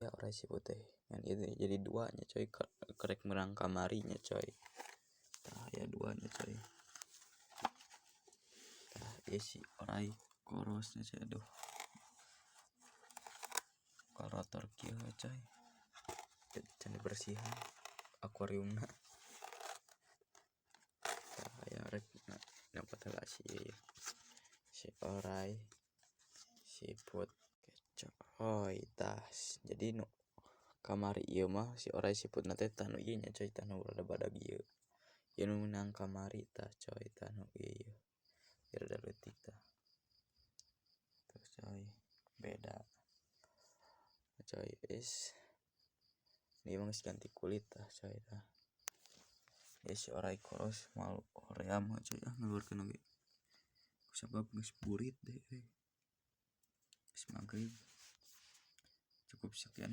ya orang siput teh kan itu jadi duanya coy, kerek merang kamarinya coy. Tah ya duanya coy. Tah ya si orai korosnya coy, aduh kotor kieu coy, can dibersihan akuariumna. Tah ya rek dapat heula si orai siput coy. Tah jadi nu kamari ieu mah si orai siput teh tah nu ieu nya coy, tah nu rada badag ieu. Ieu nu meunang kamari tah coy, tah nu ieu rada leutik tah. Tuh coy, beda. Coy is ini mah geus ganti kulit tah coy tah. Ya si orai koros malu hoream coy ngaluarkeun oge. Kusabab geus burit deh. Geus magrib. Cukup sekian.